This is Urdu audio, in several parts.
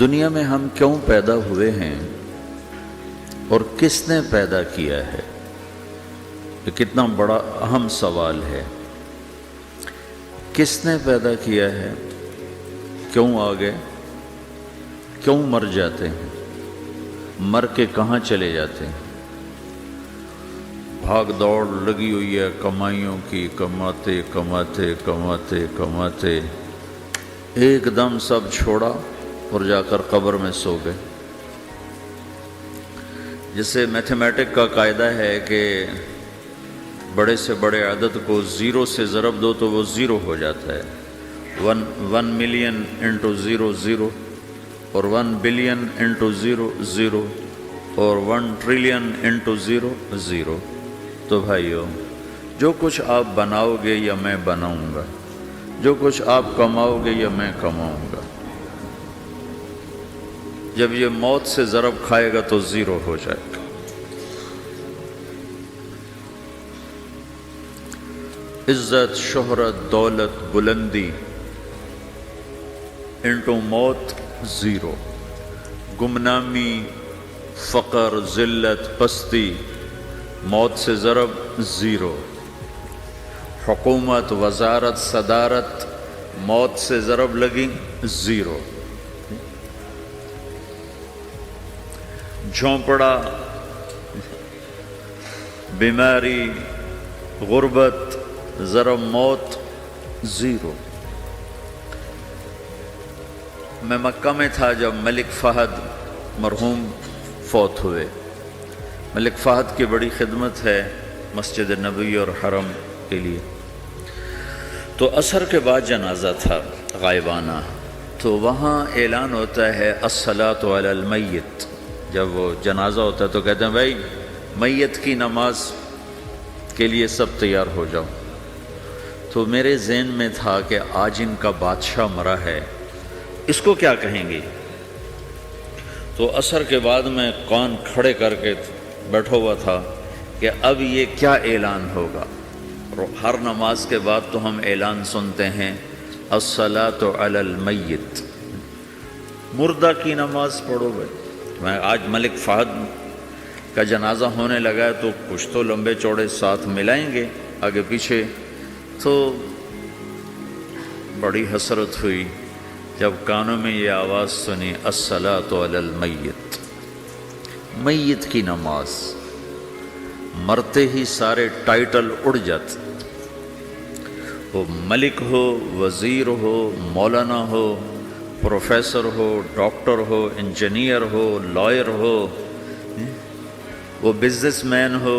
دنیا میں ہم کیوں پیدا ہوئے ہیں اور کس نے پیدا کیا ہے؟ یہ کتنا بڑا اہم سوال ہے۔ کس نے پیدا کیا ہے؟ کیوں آ گئے؟ کیوں مر جاتے ہیں؟ مر کے کہاں چلے جاتے ہیں؟ بھاگ دوڑ لگی ہوئی ہے کمائیوں کی، کماتے کماتے کماتے کماتے ایک دم سب چھوڑا اور جا کر قبر میں سو گئے۔ جسے میتھمیٹک کا قاعدہ ہے کہ بڑے سے بڑے عدد کو زیرو سے ضرب دو تو وہ زیرو ہو جاتا ہے۔ 1 ملین انٹو زیرو زیرو، اور 1 بلین انٹو زیرو زیرو، اور 1 ٹریلین انٹو زیرو زیرو۔ تو بھائیو، جو کچھ آپ بناؤ گے یا میں بناؤں گا، جو کچھ آپ کماؤ گے یا میں کماؤں گا، جب یہ موت سے ضرب کھائے گا تو زیرو ہو جائے گا۔ عزت، شہرت، دولت، بلندی انٹو موت زیرو، گمنامی، فقر، ذلت، پستی موت سے ضرب زیرو، حکومت، وزارت، صدارت موت سے ضرب لگی زیرو، جھونپڑا، بیماری، غربت ضرب موت زیرو۔ میں مکہ میں تھا جب ملک فہد مرحوم فوت ہوئے۔ ملک فہد کی بڑی خدمت ہے مسجد نبوی اور حرم کے لیے۔ تو عصر کے بعد جنازہ تھا غائبانہ، تو وہاں اعلان ہوتا ہے الصلاۃ علی المیت۔ جب وہ جنازہ ہوتا ہے تو کہتے ہیں بھائی میت کی نماز کے لیے سب تیار ہو جاؤ۔ تو میرے ذہن میں تھا کہ آج ان کا بادشاہ مرا ہے، اس کو کیا کہیں گے؟ تو عصر کے بعد میں کان کھڑے کر کے بیٹھا ہوا تھا کہ اب یہ کیا اعلان ہوگا۔ ہر نماز کے بعد تو ہم اعلان سنتے ہیں الصلاۃ علی المیت، مردہ کی نماز پڑھو بھائی۔ میں آج ملک فہد کا جنازہ ہونے لگا ہے تو کچھ تو لمبے چوڑے ساتھ ملائیں گے آگے پیچھے۔ تو بڑی حسرت ہوئی جب کانوں میں یہ آواز سنی الصلاۃ علی المیت، میت کی نماز۔ مرتے ہی سارے ٹائٹل اڑ جاتے، وہ ملک ہو، وزیر ہو، مولانا ہو، پروفیسر ہو، ڈاکٹر ہو، انجینئر ہو، لائر ہو، وہ بزنس مین ہو،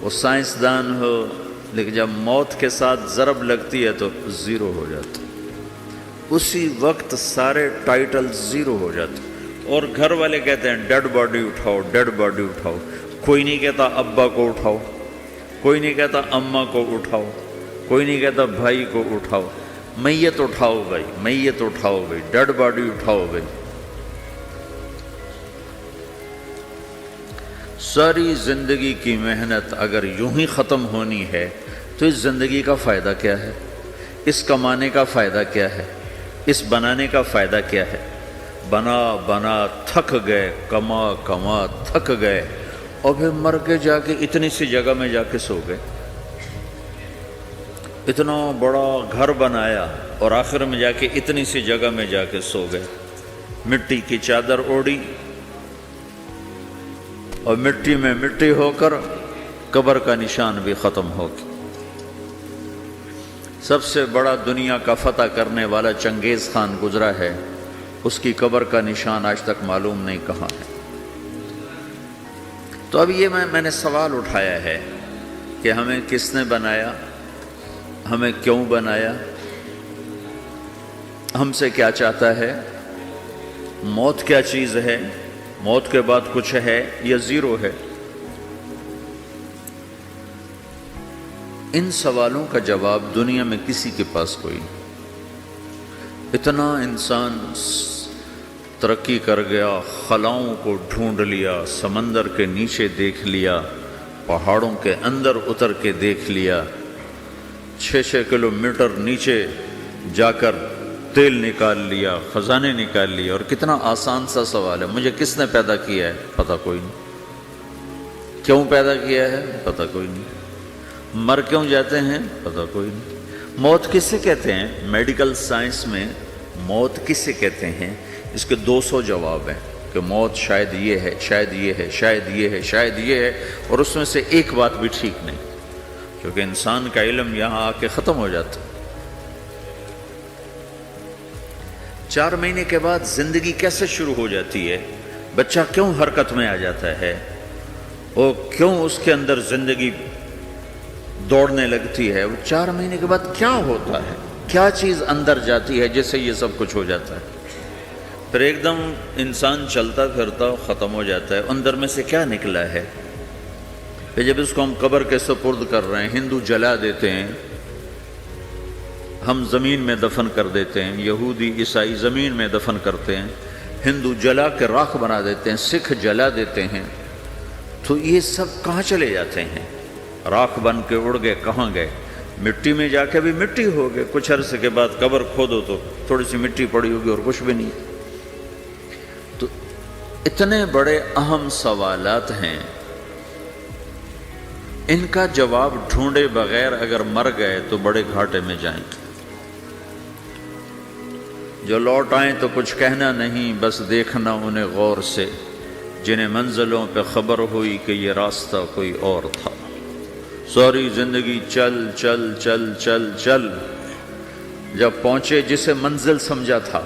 وہ سائنسدان ہو، لیکن جب موت کے ساتھ ضرب لگتی ہے تو زیرو ہو جاتا، اسی وقت سارے ٹائٹل زیرو ہو جاتے۔ اور گھر والے کہتے ہیں ڈیڈ باڈی اٹھاؤ، ڈیڈ باڈی اٹھاؤ۔ کوئی نہیں کہتا ابا کو اٹھاؤ، کوئی نہیں کہتا اماں کو اٹھاؤ، کوئی نہیں کہتا بھائی کو اٹھاؤ۔ میت اٹھاؤ بھائی، میت اٹھاؤ بھائی، ڈیڈ باڈی اٹھاؤ بھائی۔ ساری زندگی کی محنت اگر یوں ہی ختم ہونی ہے تو اس زندگی کا فائدہ کیا ہے؟ اس کمانے کا فائدہ کیا ہے؟ اس بنانے کا فائدہ کیا ہے؟ بنا بنا تھک گئے، کما کما تھک گئے، اور پھر مر کے جا کے اتنی سی جگہ میں جا کے سو گئے۔ اتنا بڑا گھر بنایا اور آخر میں جا کے اتنی سی جگہ میں جا کے سو گئے۔ مٹی کی چادر اوڑھی اور مٹی میں مٹی ہو کر قبر کا نشان بھی ختم ہو گیا۔ سب سے بڑا دنیا کا فتح کرنے والا چنگیز خان گزرا ہے، اس کی قبر کا نشان آج تک معلوم نہیں کہاں ہے۔ تو اب یہ میں نے سوال اٹھایا ہے کہ ہمیں کس نے بنایا، ہمیں کیوں بنایا، ہم سے کیا چاہتا ہے، موت کیا چیز ہے، موت کے بعد کچھ ہے یا زیرو ہے؟ ان سوالوں کا جواب دنیا میں کسی کے پاس کوئی نہیں۔ اتنا انسان ترقی کر گیا، خلاؤں کو ڈھونڈ لیا، سمندر کے نیچے دیکھ لیا، پہاڑوں کے اندر اتر کے دیکھ لیا، 6 کلومیٹر نیچے جا کر تیل نکال لیا، خزانے نکال لیا، اور کتنا آسان سا سوال ہے، مجھے کس نے پیدا کیا ہے؟ پتہ کوئی نہیں۔ کیوں پیدا کیا ہے؟ پتہ کوئی نہیں۔ مر کیوں جاتے ہیں؟ پتہ کوئی نہیں۔ موت کسے کہتے ہیں؟ میڈیکل سائنس میں موت کسے کہتے ہیں؟ اس کے 200 جواب ہیں کہ موت شاید یہ ہے، شاید یہ ہے، شاید یہ ہے، شاید یہ ہے، اور اس میں سے ایک بات بھی ٹھیک نہیں، کیونکہ انسان کا علم یہاں آ کے ختم ہو جاتا ہے۔ 4 مہینے کے بعد زندگی کیسے شروع ہو جاتی ہے؟ بچہ کیوں حرکت میں آ جاتا ہے؟ وہ کیوں اس کے اندر زندگی دوڑنے لگتی ہے؟ وہ 4 مہینے کے بعد کیا ہوتا ہے؟ کیا چیز اندر جاتی ہے جس سے یہ سب کچھ ہو جاتا ہے؟ پھر ایک دم انسان چلتا پھرتا ختم ہو جاتا ہے، اندر میں سے کیا نکلا ہے؟ پھر جب اس کو ہم قبر کے سپرد کر رہے ہیں، ہندو جلا دیتے ہیں، ہم زمین میں دفن کر دیتے ہیں، یہودی عیسائی زمین میں دفن کرتے ہیں، ہندو جلا کے راکھ بنا دیتے ہیں، سکھ جلا دیتے ہیں، تو یہ سب کہاں چلے جاتے ہیں؟ راکھ بن کے اڑ گئے، کہاں گئے؟ مٹی میں جا کے بھی مٹی ہو گئے، کچھ عرصے کے بعد قبر کھودو تو تھوڑی سی مٹی پڑی ہوگی اور کچھ بھی نہیں۔ تو اتنے بڑے اہم سوالات ہیں، ان کا جواب ڈھونڈے بغیر اگر مر گئے تو بڑے گھاٹے میں جائیں گے۔ جو لوٹ آئیں تو کچھ کہنا نہیں، بس دیکھنا انہیں غور سے، جنہیں منزلوں پہ خبر ہوئی کہ یہ راستہ کوئی اور تھا۔ ساری زندگی چل چل چل چل چل، جب پہنچے جسے منزل سمجھا تھا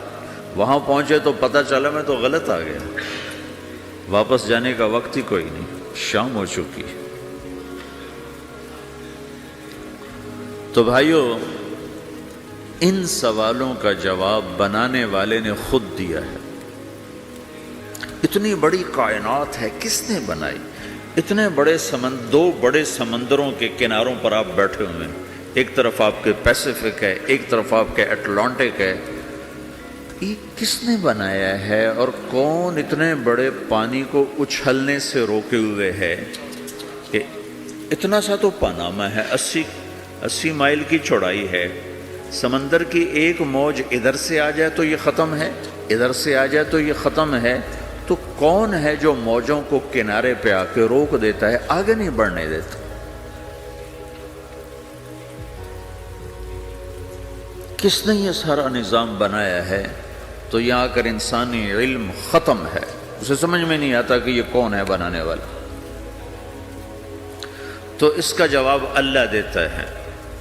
وہاں پہنچے تو پتہ چلا میں تو غلط آ گیا، واپس جانے کا وقت ہی کوئی نہیں، شام ہو چکی۔ تو بھائیو، ان سوالوں کا جواب بنانے والے نے خود دیا ہے۔ اتنی بڑی کائنات ہے، کس نے بنائی؟ اتنے بڑے دو بڑے سمندروں کے کناروں پر آپ بیٹھے ہوئے ہیں، ایک طرف آپ کے پیسیفک ہے، ایک طرف آپ کے اٹلانٹک ہے، یہ کس نے بنایا ہے؟ اور کون اتنے بڑے پانی کو اچھلنے سے روکے ہوئے ہے کہ اتنا سا تو پاناما ہے، 80 مائل کی چوڑائی ہے، سمندر کی ایک موج ادھر سے آ جائے تو یہ ختم ہے، ادھر سے آ جائے تو یہ ختم ہے، تو کون ہے جو موجوں کو کنارے پہ آ کے روک دیتا ہے، آگے نہیں بڑھنے دیتا؟ کس نے یہ سارا نظام بنایا ہے؟ تو یہاں آ کر انسانی علم ختم ہے، اسے سمجھ میں نہیں آتا کہ یہ کون ہے بنانے والا۔ تو اس کا جواب اللہ دیتا ہے،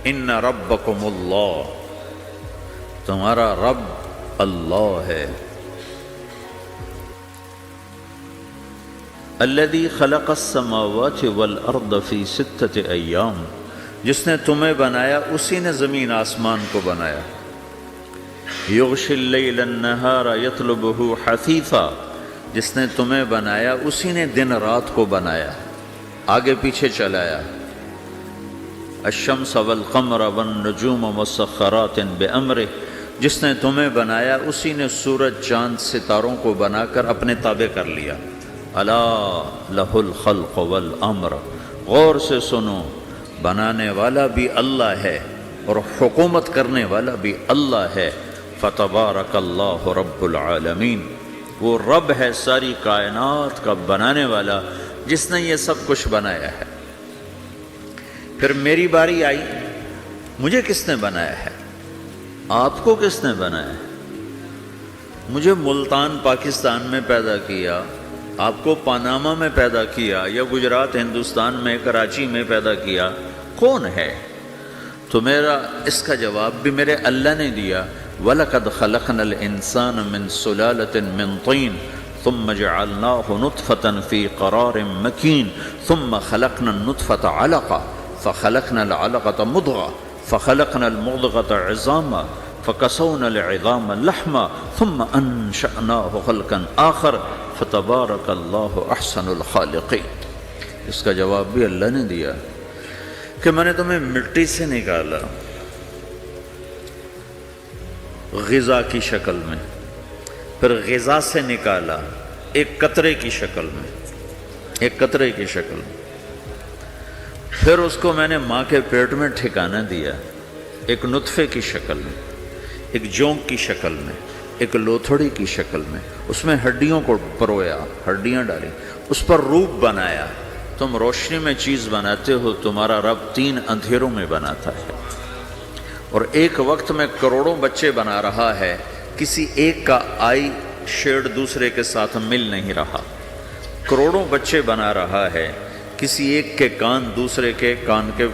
ان ربکم اللہ، تمہارا رب اللہ ہے، الذی خلق السماوات والارض فی 6 ایام، جس نے تمہیں بنایا اسی نے زمین آسمان کو بنایا، یغشی اللیل النہار یطلبہ حثیثا، جس نے تمہیں بنایا اسی نے دن رات کو بنایا، آگے پیچھے چلایا، الشمس والقمر والنجوم مسخرات بامرہ، جس نے تمہیں بنایا اسی نے سورج چاند ستاروں کو بنا کر اپنے تابع کر لیا، الا لہ الخلق والامر، غور سے سنو، بنانے والا بھی اللہ ہے اور حکومت کرنے والا بھی اللہ ہے، فتبارک اللہ رب العالمین، وہ رب ہے ساری کائنات کا بنانے والا جس نے یہ سب کچھ بنایا ہے۔ پھر میری باری آئی، مجھے کس نے بنایا ہے؟ آپ کو کس نے بنایا ہے؟ مجھے ملتان پاکستان میں پیدا کیا، آپ کو پاناما میں پیدا کیا، یا گجرات ہندوستان میں کراچی میں پیدا کیا، کون ہے؟ تو میرا اس کا جواب بھی میرے اللہ نے دیا، وَلَقَدْ خَلَقْنَا الْإِنسَانَ مِنْ سُلَالَةٍ مِّن طِينٍ ثُمَّ جَعَلْنَاهُ نُطْفَةً فِي قَرَارٍ مَّكِينٍ ثُمَّ خَلَقْنَا النُّطْفَةَ عَلَقَةً فخلقنا العلقة مضغة فخلقنا المضغة عظاما فكسونا العظام لحما ثم أنشأناه خلقا آخر فتبارك الله أحسن الخالقين۔ اس کا جواب بھی اللہ نے دیا کہ میں نے تمہیں مٹی سے نکالا غذا کی شکل میں، پھر غذا سے نکالا ایک قطرے کی شکل میں، ایک قطرے کی شکل میں، پھر اس کو میں نے ماں کے پیٹ میں ٹھکانہ دیا ایک نطفے کی شکل میں، ایک جونک کی شکل میں، ایک لوتھڑی کی شکل میں، اس میں ہڈیوں کو پرویا، ہڈیاں ڈالی، اس پر روپ بنایا۔ تم روشنی میں چیز بناتے ہو، تمہارا رب 3 اندھیروں میں بناتا ہے، اور ایک وقت میں کروڑوں بچے بنا رہا ہے، کسی ایک کا آئی شیڈ دوسرے کے ساتھ مل نہیں رہا، کروڑوں بچے بنا رہا ہے، کسی ایک کے کان دوسرے کے کان کے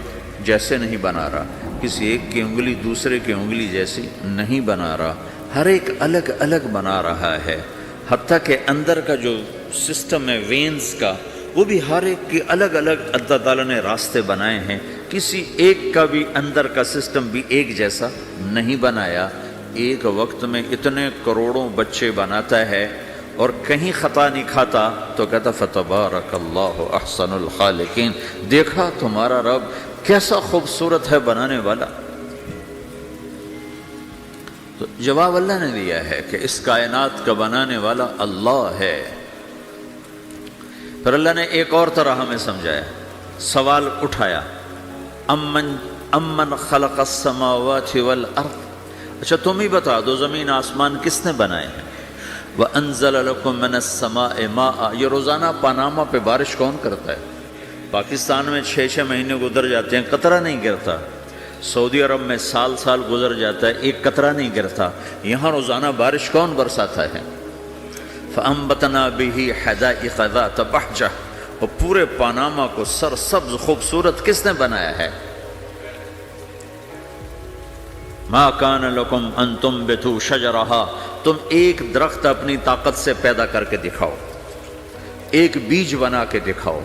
جیسے نہیں بنا رہا، کسی ایک کی انگلی دوسرے کی انگلی جیسی نہیں بنا رہا، ہر ایک الگ الگ بنا رہا ہے، حتیٰ کہ اندر کا جو سسٹم ہے وینز کا، وہ بھی ہر ایک کی الگ الگ اللہ تعالیٰ نے راستے بنائے ہیں، کسی ایک کا بھی اندر کا سسٹم بھی ایک جیسا نہیں بنایا۔ ایک وقت میں اتنے کروڑوں بچے بناتا ہے اور کہیں خطا نہیں کھاتا، تو کہتا فتبارک اللہ احسن الخالقین، دیکھا تمہارا رب کیسا خوبصورت ہے بنانے والا۔ تو جواب اللہ نے دیا ہے کہ اس کائنات کا بنانے والا اللہ ہے۔ پھر اللہ نے ایک اور طرح ہمیں سمجھایا، سوال اٹھایا، امن خلق السماوات والارض، اچھا تم ہی بتا دو زمین آسمان کس نے بنائے ہیں؟ وَأَنزَلَ لَكُم مِّنَ السَّمَاءِ مَاءً، یہ روزانہ پاناما پہ بارش کون کرتا ہے؟ پاکستان میں 6 مہینے گزر جاتے ہیں، قطرہ نہیں گرتا، سعودی عرب میں سال گزر جاتا ہے، ایک قطرہ نہیں گرتا، یہاں روزانہ بارش کون برساتا ہے؟ فَأَنبَتْنَا بِهِ حَدَائِقَ ذَاتَ بَهْجَةٍ، اور پورے پاناما کو سرسبز خوبصورت کس نے بنایا ہے؟ مَا كَانَ لَكُمْ أَن تُنبِتُوا شَجَرَهَا، تم ایک درخت اپنی طاقت سے پیدا کر کے دکھاؤ، ایک بیج بنا کے دکھاؤ،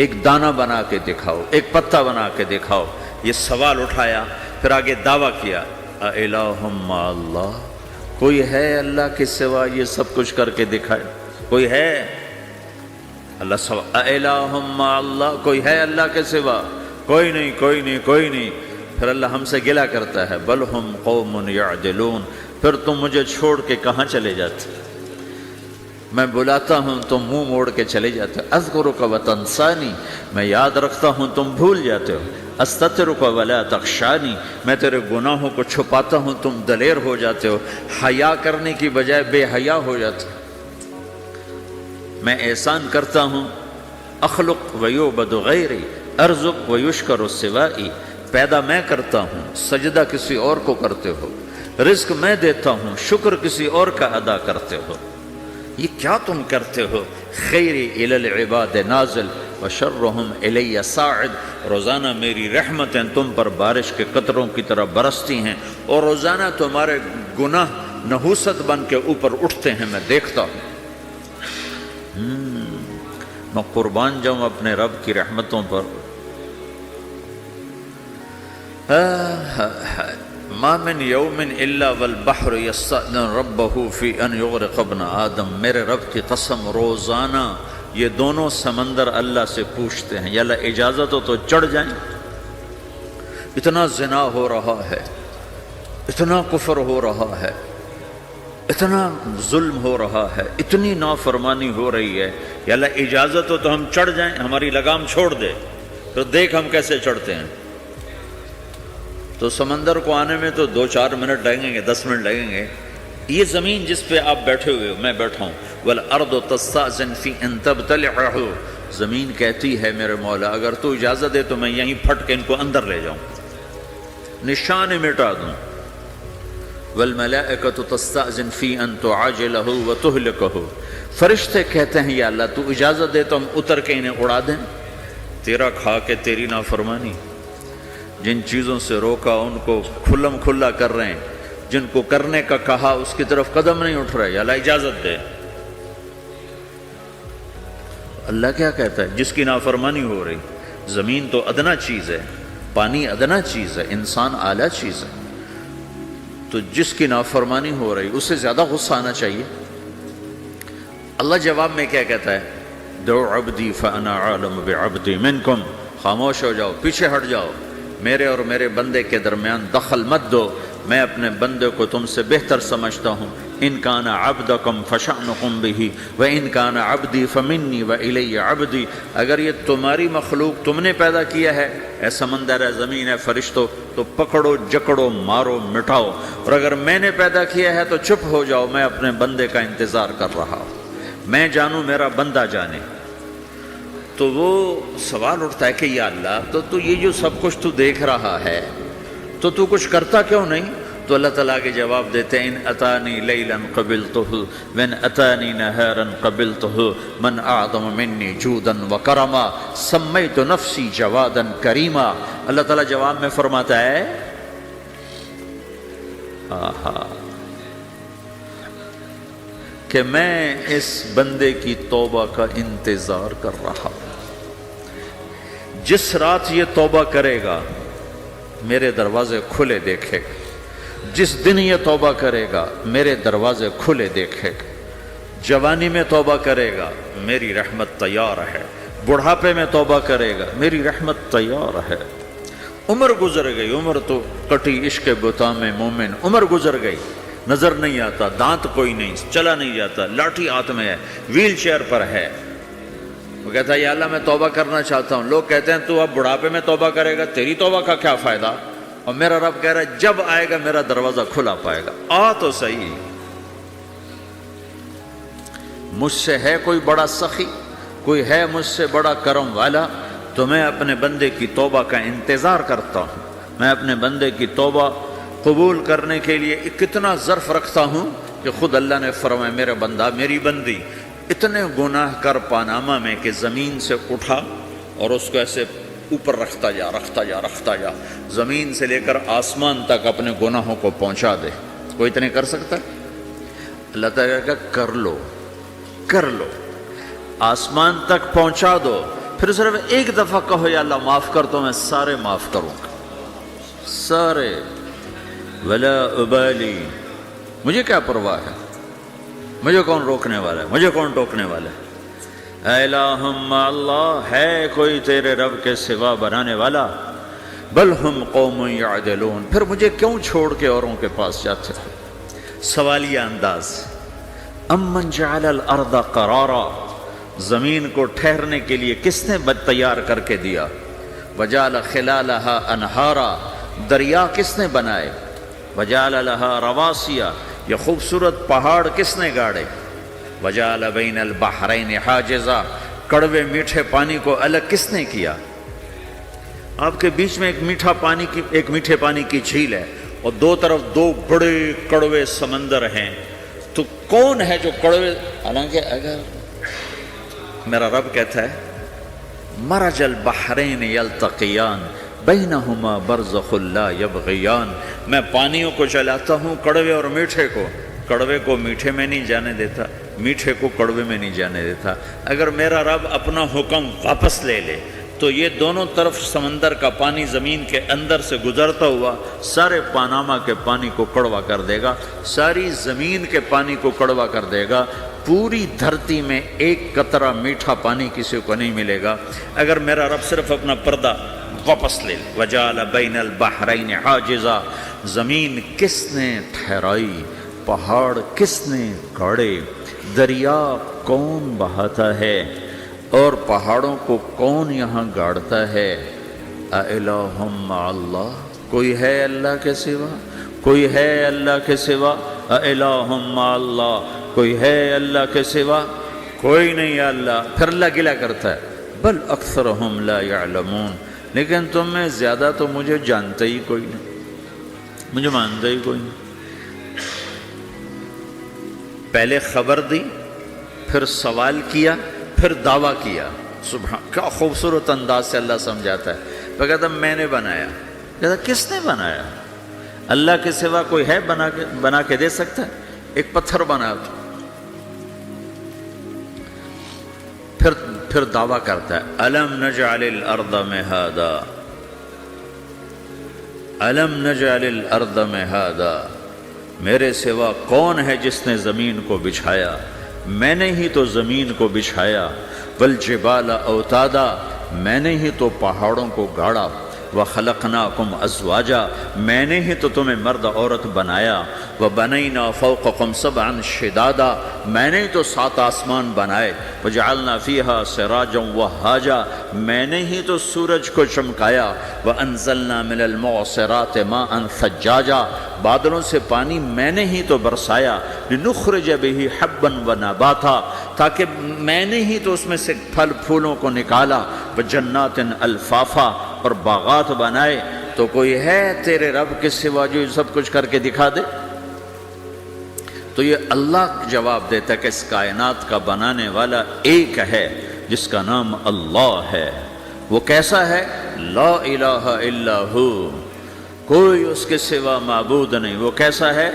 ایک دانہ بنا کے دکھاؤ، ایک پتا بنا کے دکھاؤ۔ یہ سوال اٹھایا، پھر آگے دعویٰ کیا، اَإِلَٰهٌ مَّعَ اللَّهِ، کوئی ہے اللہ کے سوا یہ سب کچھ کر کے دکھائے؟ کوئی ہے؟ اللہ سوال، اَإِلَٰهٌ مَّعَ اللَّهِ، کوئی ہے اللہ کے سوا؟ کوئی نہیں، کوئی نہیں، کوئی نہیں۔ پھر اللہ ہم سے گلہ کرتا ہے، بل ہم قوم یعدلون، پھر تم مجھے چھوڑ کے کہاں چلے جاتے؟ میں بلاتا ہوں تم منہ موڑ کے چلے جاتے ہو، اذکرک وتنسانی، میں یاد رکھتا ہوں تم بھول جاتے ہو، استترک ولا تخشانی، میں تیرے گناہوں کو چھپاتا ہوں تم دلیر ہو جاتے ہو، حیا کرنے کی بجائے بے حیا ہو جاتے ہو۔ میں احسان کرتا ہوں، اخلق ویعبد غیری، ارزق ویشکر سوائی، پیدا میں کرتا ہوں، سجدہ کسی اور کو کرتے ہو، رزق میں دیتا ہوں، شکر کسی اور کا ادا کرتے ہو، یہ کیا تم کرتے ہو؟ خیری الی العباد نازل وشرہم الی صاعد، روزانہ میری رحمتیں تم پر بارش کے قطروں کی طرح برستی ہیں، اور روزانہ تمہارے گناہ نحوست بن کے اوپر اٹھتے ہیں، میں دیکھتا ہوں۔ میں قربان جاؤں اپنے رب کی رحمتوں پر۔ ما من یوم الا والبحر یستأذن ربہ فی ان یغرق ابن آدم، میرے رب کی قسم روزانہ یہ دونوں سمندر اللہ سے پوچھتے ہیں، یا اللہ اجازت ہو تو چڑھ جائیں، اتنا زنا ہو رہا ہے، اتنا کفر ہو رہا ہے، اتنا ظلم ہو رہا ہے، اتنی نافرمانی ہو رہی ہے، یا اللہ اجازت ہو تو ہم چڑھ جائیں، ہماری لگام چھوڑ دے، تو دیکھ ہم کیسے چڑھتے ہیں۔ تو سمندر کو آنے میں تو 2-4 منٹ لگیں گے، 10 منٹ لگیں گے۔ یہ زمین جس پہ آپ بیٹھے ہوئے ہو، میں بیٹھا ہوں، وَالْأَرْضُ تَسْتَأْذِنُ فِي أَن تَبْتَلِعَهُ، زمین کہتی ہے میرے مولا اگر تو اجازت دے تو میں یہیں پھٹ کے ان کو اندر لے جاؤں، نشان مٹا دوں۔ وَالْمَلَائِكَةُ تَسْتَأْذِنُ فِي أَن تُعَاجِلَهُ وَتُهْلِكَهُ، فرشتے کہتے ہیں یا اللہ تو اجازت دے تو ہم اتر کے انہیں اڑا دیں، تیرا کھا کے تیری نافرمانی، جن چیزوں سے روکا ان کو کھلم کھلا کر رہے ہیں، جن کو کرنے کا کہا اس کی طرف قدم نہیں اٹھ رہے، یا اللہ اجازت دے۔ اللہ کیا کہتا ہے؟ جس کی نافرمانی ہو رہی، زمین تو ادنا چیز ہے، پانی ادنا چیز ہے، انسان اعلیٰ چیز ہے، تو جس کی نافرمانی ہو رہی اسے زیادہ غصہ آنا چاہیے۔ اللہ جواب میں کیا کہتا ہے؟ دعو عبدی فانا عالم بعبدی منکم، خاموش ہو جاؤ، پیچھے ہٹ جاؤ، میرے اور میرے بندے کے درمیان دخل مت دو، میں اپنے بندے کو تم سے بہتر سمجھتا ہوں، ان کان عبدکم فشأنکم بہ وان کان عبدی فمنی والی عبدی، اگر یہ تمہاری مخلوق تم نے پیدا کیا ہے، اے سمندر ہے، زمین ہے، فرشتوں، تو پکڑو جکڑو مارو مٹاؤ، اور اگر میں نے پیدا کیا ہے تو چپ ہو جاؤ، میں اپنے بندے کا انتظار کر رہا ہوں، میں جانوں میرا بندہ جانے۔ تو وہ سوال اٹھتا ہے کہ یا اللہ، تو یہ جو سب کچھ تو دیکھ رہا ہے تو کچھ کرتا کیوں نہیں؟ تو اللہ تعالیٰ کے جواب دیتے ہیں ان اتانی لیلا قبلتہ وان اتانی نہارا قبلتہ من اعظم منی جودا وکرما سمیت نفسی جوادا کریما۔ اللہ تعالیٰ جواب میں فرماتا ہے کہ میں اس بندے کی توبہ کا انتظار کر رہا ہوں، جس رات یہ توبہ کرے گا میرے دروازے کھلے دیکھے گا، جس دن یہ توبہ کرے گا میرے دروازے کھلے دیکھے گا، جوانی میں توبہ کرے گا میری رحمت تیار ہے، بڑھاپے میں توبہ کرے گا میری رحمت تیار ہے۔ عمر گزر گئی، عمر تو کٹی عشق بتا میں مومن، عمر گزر گئی، نظر نہیں آتا، دانت کوئی نہیں، چلا نہیں جاتا، لاٹھی ہاتھ میں ہے، ویل چیئر پر ہے۔ وہ کہتا ہے یا اللہ میں توبہ کرنا چاہتا ہوں۔ لوگ کہتے ہیں تو اب بڑھاپے میں توبہ کرے گا، تیری توبہ کا کیا فائدہ؟ اور میرا رب کہہ رہا ہے جب آئے گا میرا دروازہ کھلا پائے گا، آ تو صحیح۔ مجھ سے ہے کوئی بڑا سخی، کوئی ہے مجھ سے بڑا کرم والا، تو میں اپنے بندے کی توبہ کا انتظار کرتا ہوں، میں اپنے بندے کی توبہ قبول کرنے کے لیے کتنا ظرف رکھتا ہوں کہ خود اللہ نے فرمایا میرا بندہ میری بندی اتنے گناہ کر پاناما میں کہ زمین سے اٹھا اور اس کو ایسے اوپر رکھتا جا، زمین سے لے کر آسمان تک اپنے گناہوں کو پہنچا دے۔ کوئی اتنے کر سکتا ہے؟ اللہ تعالیٰ کا کر لو، آسمان تک پہنچا دو، پھر صرف ایک دفعہ کہو یا اللہ معاف کر تو میں سارے معاف کروں گا، سارے، ولا ابالی، مجھے کیا پرواہ ہے، مجھے کون روکنے والا ہے، مجھے کون ٹوکنے والا ہے؟ اے الہم اللہ، ہے کوئی تیرے رب کے سوا بنانے والا؟ بل ہم قوم یعدلون، پھر مجھے کیوں چھوڑ کے اوروں کے پاس جاتے ہو؟ سوالیہ انداز۔ امن جعل الارض قرارا، زمین کو ٹھہرنے کے لیے کس نے تیار کر کے دیا؟ وجعل خلالہا انہارا، دریا کس نے بنائے؟ وجعل لہا رواسیا، یہ خوبصورت پہاڑ کس نے گاڑے؟ وجعل بین البحرین حاجزا، کڑوے میٹھے پانی کو الگ کس نے کیا؟ آپ کے بیچ میں ایک میٹھے پانی کی جھیل ہے اور دو طرف دو بڑے کڑوے سمندر ہیں، تو کون ہے جو کڑوے؟ حالانکہ اگر میرا رب کہتا ہے مرج البحرین یلتقیان بینہما برزخ لا یبغیان، میں پانیوں کو چلاتا ہوں، کڑوے اور میٹھے کو، کڑوے کو میٹھے میں نہیں جانے دیتا، میٹھے کو کڑوے میں نہیں جانے دیتا۔ اگر میرا رب اپنا حکم واپس لے لے تو یہ دونوں طرف سمندر کا پانی زمین کے اندر سے گزرتا ہوا سارے پاناما کے پانی کو کڑوا کر دے گا، ساری زمین کے پانی کو کڑوا کر دے گا، پوری دھرتی میں ایک قطرہ میٹھا پانی کسی کو نہیں ملے گا اگر میرا رب صرف اپنا پردہ واپس لے لے۔ وجعل بین البحرین حاجزا، زمین کس نے ٹھہرائی، پہاڑ کس نے گاڑے، دریا کون بہاتا ہے اور پہاڑوں کو کون یہاں گاڑتا ہے؟ اِلٰہٌ مع اللہ، کوئی ہے اللہ کے سوا؟ کوئی ہے اللہ کے سوا؟ اِلٰہٌ مع اللہ، کوئی ہے اللہ کے سوا؟ کوئی نہیں ہے اللہ۔ پھر اللہ گلہ کرتا ہے بل اکثرہم لا یعلمون، لیکن تم میں زیادہ تو مجھے جانتے ہی کوئی نہیں، مجھے مانتے ہی کوئی نہیں۔ پہلے خبر دی، پھر سوال کیا، پھر دعویٰ کیا۔ سبحان، کیا خوبصورت انداز سے اللہ سمجھاتا ہے۔ وہ کہتا میں نے بنایا، کہتا کس نے بنایا؟ اللہ کے سوا کوئی ہے بنا کے دے سکتا ہے؟ ایک پتھر بنا تو پھر دعویٰ کرتا ہے الم نجعل الارض مہادا، الم نجعل الارض مہادا، میرے سوا کون ہے جس نے زمین کو بچھایا؟ میں نے ہی تو زمین کو بچھایا۔ والجبال اوتادا، میں نے ہی تو پہاڑوں کو گاڑا۔ وَخَلَقْنَاكُمْ أَزْوَاجًا میں نے ہی تو تمہیں مرد عورت بنایا، وَبَنَيْنَا فَوْقَكُمْ سَبْعًا شِدَادًا میں نے ہی تو 7 آسمان بنائے، وَجَعَلْنَا فِيهَا سِرَاجًا وَهَّاجًا میں نے ہی تو سورج کو چمکایا، وَأَنزَلْنَا مِنَ الْمُعْصِرَاتِ مَاءً ثَجَّاجًا بادلوں سے پانی میں نے ہی تو برسایا، لِنُخْرِجَ بِهِ حَبًّا وَنَبَاتًا تاکہ میں نے ہی تو اس میں سے پھل پھولوں کو نکالا، وَجَنَّاتٍ الْفَافًا اور باغات بنائے۔ تو کوئی ہے تیرے رب کے سوا جو یہ سب کچھ کر کے دکھا دے؟ تو یہ اللہ جواب دیتا ہے کہ اس کائنات کا بنانے والا ایک ہے جس کا نام اللہ ہے۔ وہ کیسا ہے؟ لا الہ الا ہو، کوئی اس کے سوا معبود نہیں۔ وہ کیسا ہے؟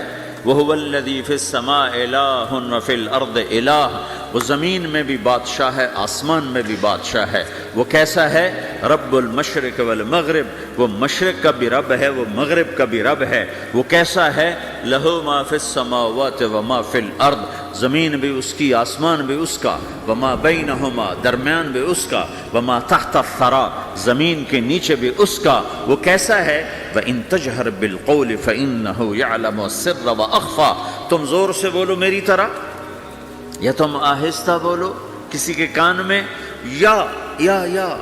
وَهُوَ الَّذِي فِي السَّمَاءِ إِلَٰهٌ وَفِي الْأَرْضِ إِلَٰهٌ وہ زمین میں بھی بادشاہ ہے، آسمان میں بھی بادشاہ ہے۔ وہ کیسا ہے؟ رب المشرق والمغرب وہ مشرق کا بھی رب ہے، وہ مغرب کا بھی رب ہے۔ وہ کیسا ہے؟ لَهُ مَا فِي السَّمَاوَاتِ وَمَا فِي الْأَرْضِ زمین بھی اس کی، آسمان بھی اس کا، وَمَا بَيْنَهُمَا درمیان بھی اس کا، وَمَا تَحْتَ الثَّرَىٰ زمین کے نیچے بھی اس کا۔ وہ کیسا ہے؟ وَإِن تَجْهَرْ بِالْقَوْلِ فَإِنَّهُ يَعْلَمُ السِّرَّ وَأَخْفَىٰ تم زور سے بولو میری طرح، یا تم آہستہ بولو کسی کے کان میں، یا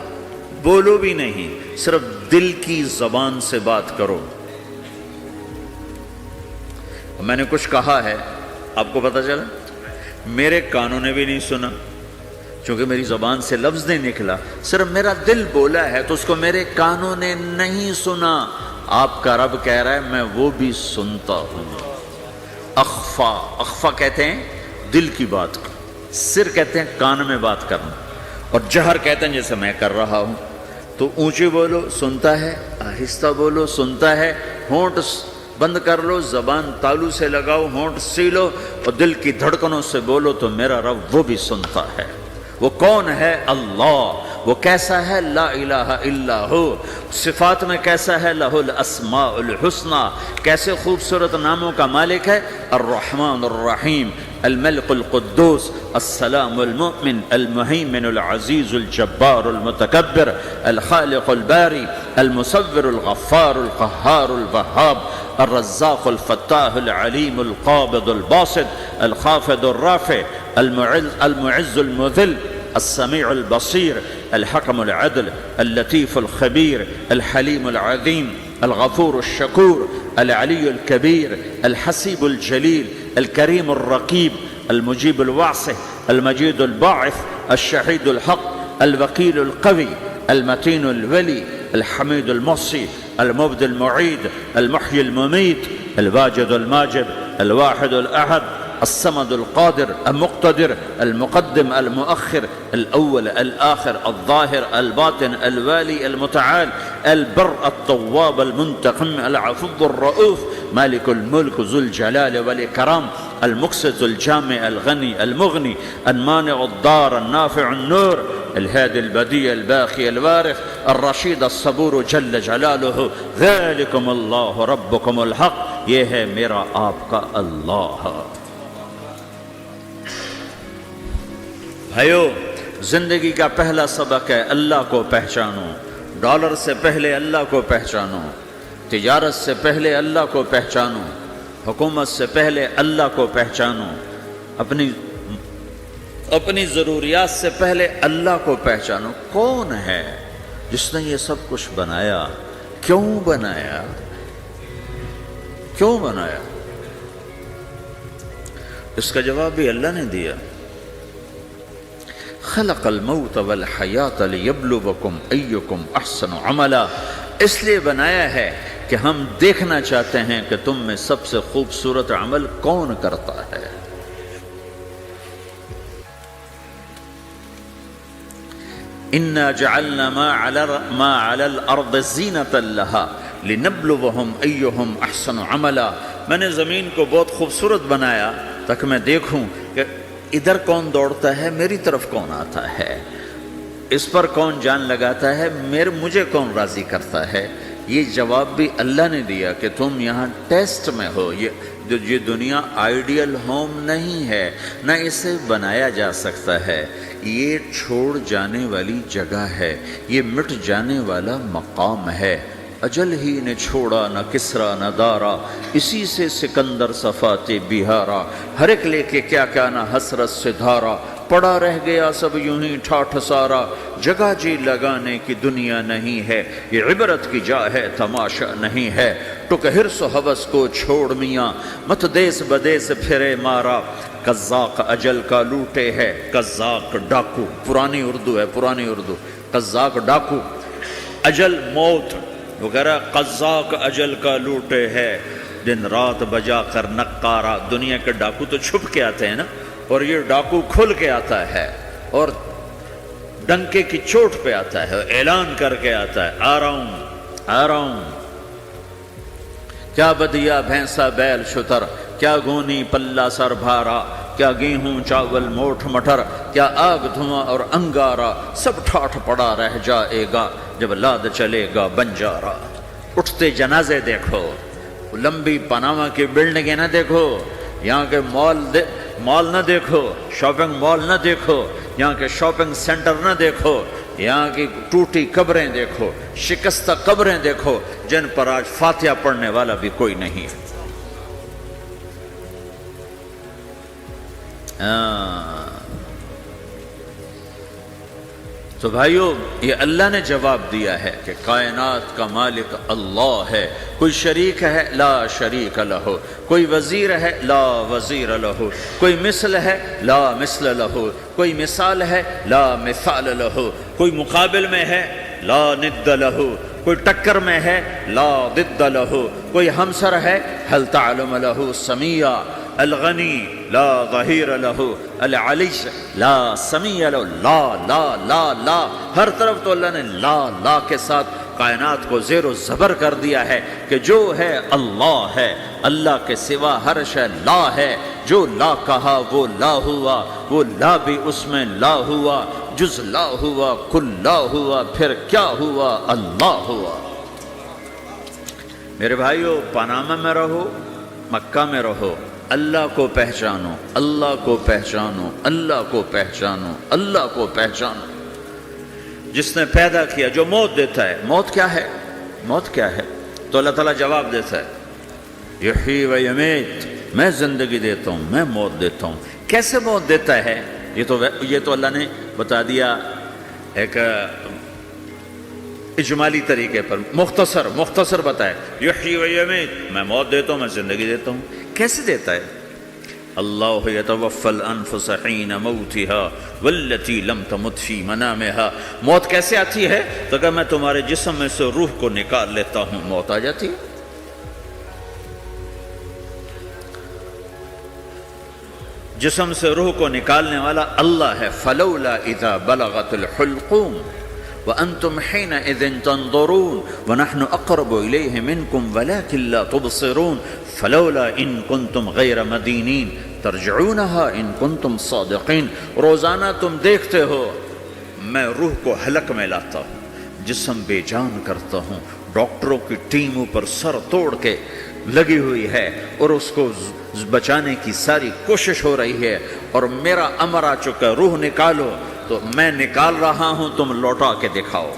بولو بھی نہیں، صرف دل کی زبان سے بات کرو۔ میں نے کچھ کہا ہے، آپ کو پتہ چلا؟ میرے کانوں نے بھی نہیں سنا، چونکہ میری زبان سے لفظ نہیں نکلا، صرف میرا دل بولا ہے تو اس کو میرے کانوں نے نہیں سنا۔ آپ کا رب کہہ رہا ہے میں وہ بھی سنتا ہوں۔ اخفا کہتے ہیں دل کی بات کو، سر کہتے ہیں کان میں بات کرنا، اور جہر کہتے ہیں جیسے میں کر رہا ہوں۔ تو اونچی بولو سنتا ہے، آہستہ بولو سنتا ہے، ہونٹ بند کر لو، زبان تالو سے لگاؤ، ہونٹ سیلو اور دل کی دھڑکنوں سے بولو تو میرا رب وہ بھی سنتا ہے۔ وہ کون ہے؟ اللہ۔ وہ کیسا ہے؟ لا الہ الا ہو۔ صفات میں کیسا ہے؟ لہ الاسماء الحسنی کیسے خوبصورت ناموں کا مالک ہے؟ الرحمن الرحیم، الملک القدوس، السلام المؤمن، المہیمن العزیز الجبار المتکبر، الخالق الباری، المصور الغفار القہار الوہاب، الرزاق الفتاح العلیم القابض الباسط، الخافض الرافع، المعز المذل، السميع البصير، الحكم العدل، اللطيف الخبير، الحليم العظيم، الغفور الشكور، العلي الكبير، الحسيب الجليل، الكريم الرقيب، المجيب الواسع، المجيد الباعث، الشهيد الحق، الوكيل القوي، المتين الولي، الحميد المحصي، المبدي المعيد، المحيي المميت، الواجد الماجد، الواحد الأحد، الصمد القادر المقتدر، المقدم المؤخر، الأول الآخر، الظاهر الباطن، الوالي المتعال، البر التواب المنتقم، العفو الرؤوف، مالك الملك ذو الجلال والإكرام، المقسط الجامع الغني المغني، المانع الضار النافع النور، الهادي البديع الباقي الوارث، الرشيد الصبور جل جلاله، ذلكم الله ربكم الحق یہ ہے میرا آپ کا اللہ۔ بھائیو، زندگی کا پہلا سبق ہے اللہ کو پہچانو۔ ڈالر سے پہلے اللہ کو پہچانو، تجارت سے پہلے اللہ کو پہچانو، حکومت سے پہلے اللہ کو پہچانو، اپنی ضروریات سے پہلے اللہ کو پہچانو۔ کون ہے جس نے یہ سب کچھ بنایا؟ کیوں بنایا؟ کیوں بنایا؟ اس کا جواب بھی اللہ نے دیا۔ خلق الموت والحیات لیبلوکم ایکم احسن عملا، اس لیے بنایا ہے کہ ہم دیکھنا چاہتے ہیں کہ تم میں سب سے خوبصورت عمل کون کرتا ہے۔ انا جعلنا ما علی الارض زینۃ لها لنبلوہم ایہم احسن عملا، میں نے زمین کو بہت خوبصورت بنایا تاکہ میں دیکھوں کہ ادھر کون دوڑتا ہے، میری طرف کون آتا ہے، اس پر کون جان لگاتا ہے، مجھے کون راضی کرتا ہے۔ یہ جواب بھی اللہ نے دیا کہ تم یہاں ٹیسٹ میں ہو. یہ دنیا آئیڈیل ہوم نہیں ہے، نہ اسے بنایا جا سکتا ہے. یہ چھوڑ جانے والی جگہ ہے، یہ مٹ جانے والا مقام ہے. اجل ہی نے چھوڑا نہ کسرا نہ دارا، اسی سے سکندر صفات بہارا. ہر ایک لے کے کیا کیا نہ حسرت سے دھارا، پڑا رہ گیا سب یوں ہی ٹھاٹھ سارا. جگہ جی لگانے کی دنیا نہیں ہے، یہ عبرت کی جا ہے تماشا نہیں ہے. ٹک حرص و حوث کو چھوڑ میاں، مت دیس بدیس پھرے مارا. قزاق اجل کا لوٹے ہے، قزاق ڈاکو، پرانی اردو ہے، پرانی اردو. قزاق ڈاکو، اجل موت وغیرہ. قزاق اجل کا لوٹے ہے، دن رات بجا کر نقارا. دنیا کے ڈاکو تو چھپ کے آتے ہیں نا، اور یہ ڈاکو کھل کے آتا ہے اور ڈنکے کی چوٹ پہ آتا ہے، اعلان کر کے آتا ہے آ رہا ہوں آ رہا ہوں. کیا بدیا بھینسا بیل شتر، کیا گونی پلہ سر بھارا. کیا گیہوں چاول موٹھ مٹر، کیا آگ دھواں اور انگارا. سب ٹھاٹھ پڑا رہ جائے گا جب لاد چلے گا بنجارا. اٹھتے جنازے دیکھو، لمبی پاناما کی بلڈنگیں نہ دیکھو، یہاں کے مال نہ دیکھو، شاپنگ مال نہ دیکھو، یہاں کے شاپنگ سینٹر نہ دیکھو، یہاں کی ٹوٹی قبریں دیکھو، شکستہ قبریں دیکھو جن پر آج فاتحہ پڑھنے والا بھی کوئی نہیں ہے. تو بھائیو، یہ اللہ نے جواب دیا ہے کہ کائنات کا مالک اللہ ہے. کوئی شریک ہے لا شریک لہ، کوئی وزیر ہے لا وزیر لہ، کوئی مثل ہے لا مثل لہ، کوئی مثال ہے لا مثال لہ، کوئی مقابل میں ہے لا ند لہ، کوئی ٹکر میں ہے لا ضد لہ، کوئی ہمسر ہے هل تعلم لہ سمیہ. الغنی لا ظہیر لہ، العلی لا سمیع لہ. لا لا لا لا، ہر طرف تو اللہ نے لا لا کے ساتھ کائنات کو زیر و زبر کر دیا ہے کہ جو ہے اللہ ہے، اللہ کے سوا ہر شے لا ہے. جو لا کہا وہ لا ہوا، وہ لا بھی اس میں لا ہوا. جز لا ہوا کل لا ہوا، پھر کیا ہوا؟ اللہ ہوا. میرے بھائیو، پاناما میں رہو، مکہ میں رہو، اللہ کو پہچانو، اللہ کو پہچانو، اللہ کو پہچانو، اللہ کو پہچانو. جس نے پیدا کیا، جو موت دیتا ہے. موت کیا ہے؟ موت کیا ہے؟ تو اللہ تعالیٰ جواب دیتا ہے یحیی و یمیت، میں زندگی دیتا ہوں، میں موت دیتا ہوں. کیسے موت دیتا ہے؟ یہ تو اللہ نے بتا دیا ایک اجمالی طریقے پر، مختصر بتائے. یحیی و یمیت، میں موت دیتا ہوں، میں زندگی دیتا ہوں. کیسے دیتا ہے؟ اللہ یتوفی الانفس حین موتها والتی لم تمت فی منامها. موت کیسے آتی ہے؟ تو کہ میں تمہارے جسم میں سے روح کو نکال لیتا ہوں، موت آ جاتی ہے. جسم سے روح کو نکالنے والا اللہ ہے. فلولا اذا بلغت الحلقوم وانتم حينئذ تنظرون ونحن اقرب اليه منكم ولكن لا تبصرون فلولا ان كنتم غير مدينين ترجعونها ان كنتم صادقين. روزانہ تم دیکھتے ہو میں روح کو حلق میں لاتا ہوں، جسم بے جان کرتا ہوں، ڈاکٹروں کی ٹیم اوپر سر توڑ کے لگی ہوئی ہے اور اس کو بچانے کی ساری کوشش ہو رہی ہے، اور میرا امر آ چکا، روح نکالو. تو میں نکال رہا ہوں، تم لوٹا کے دکھاؤ.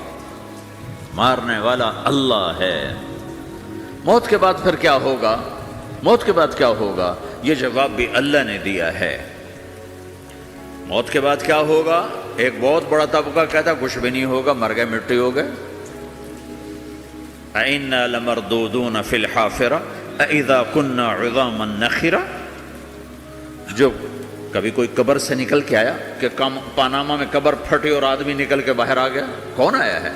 مارنے والا اللہ ہے. موت کے بعد پھر کیا ہوگا؟ موت کے بعد کیا ہوگا؟ یہ جواب بھی اللہ نے دیا ہے. موت کے بعد کیا ہوگا؟ ایک بہت بڑا طبقہ کہتا کچھ بھی نہیں ہوگا، مر گئے، مٹی ہو گئے. اِنَّا لَمَرْدُودُونَ فِي الْحَافِرَةِ اَإِذَا كُنَّا عِظَامًا نَخِرَةً. جو کبھی کوئی قبر سے نکل کے آیا کہ پاناما میں قبر پھٹی اور آدمی نکل کے باہر آ گیا؟ کون آیا ہے؟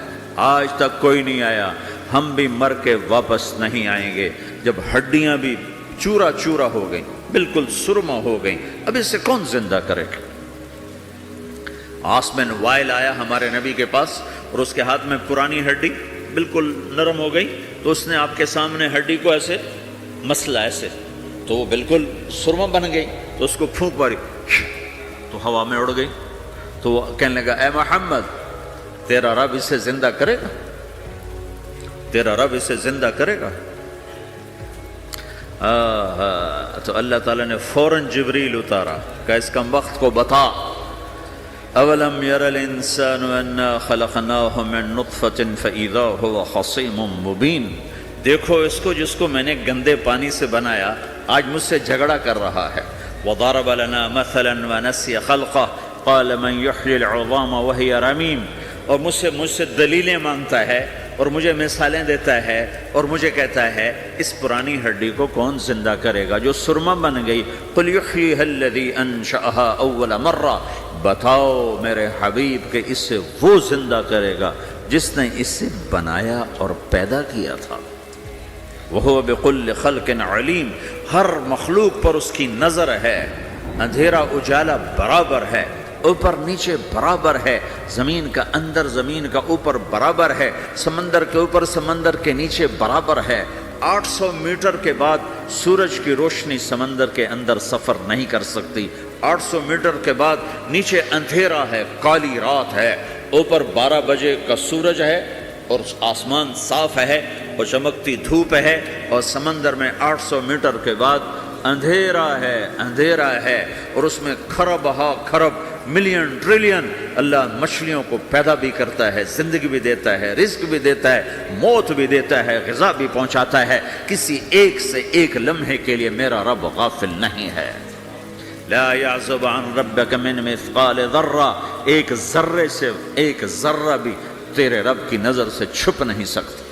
آج تک کوئی نہیں آیا. ہم بھی مر کے واپس نہیں آئیں گے. جب ہڈیاں بھی چورا چورا ہو گئیں، بالکل سرما ہو گئیں، اب اس سے کون زندہ کرے گا؟ آسمن وائل آیا ہمارے نبی کے پاس اور اس کے ہاتھ میں پرانی ہڈی بالکل نرم ہو گئی، تو اس نے آپ کے سامنے ہڈی کو ایسے مسلا ایسے، تو وہ بالکل سرما بن گئی. تو اس کو پھونک ماری تو ہوا میں اڑ گئی. تو وہ کہنے لگا اے محمد، تیرا رب اسے زندہ کرے گا؟ تیرا رب اسے زندہ کرے گا؟ تو اللہ تعالیٰ نے فوراً جبریل اتارا کہ اس کم وقت کو بتا، اولم یر الانسان انا خلقناہ من نطفۃ فاذا هو خصیم مبین، دیکھو اس کو جس کو میں نے گندے پانی سے بنایا آج مجھ سے جھگڑا کر رہا ہے. وضرب لنا مثلا ونسی خلقہ قال من یحیی العظام وہی رمیم، اور مجھ سے دلیلیں مانگتا ہے اور مجھے مثالیں دیتا ہے اور مجھے کہتا ہے اس پرانی ہڈی کو کون زندہ کرے گا جو سرما بن گئی. قل یحییھا الذی انشأھا اول مرہ، بتاؤ میرے حبیب کہ اسے وہ زندہ کرے گا جس نے اسے بنایا اور پیدا کیا تھا. وہو بکل خلق علیم، ہر مخلوق پر اس کی نظر ہے، اندھیرا اجالا برابر ہے، اوپر نیچے برابر ہے، زمین کا اندر زمین کا اوپر برابر ہے، سمندر کے اوپر سمندر کے نیچے برابر ہے. 800 میٹر کے بعد سورج کی روشنی سمندر کے اندر سفر نہیں کر سکتی. 800 میٹر کے بعد نیچے اندھیرا ہے، کالی رات ہے، اوپر 12 بجے کا سورج ہے اور آسمان صاف ہے اور چمکتی دھوپ ہے، اور سمندر میں 800 میٹر کے بعد اندھیرا ہے اور اس میں کھرب ہا کھرب ملین ٹریلین اللہ مچھلیوں کو پیدا بھی کرتا ہے، زندگی بھی دیتا ہے، رزق بھی دیتا ہے، موت بھی دیتا ہے، غذا بھی پہنچاتا ہے. کسی ایک سے ایک لمحے کے لیے میرا رب غافل نہیں ہے. لا يعزب عن ربك من مثقال ذرہ، ایک ذرے سے ایک ذرہ بھی تیرے رب کی نظر سے چھپ نہیں سکتا.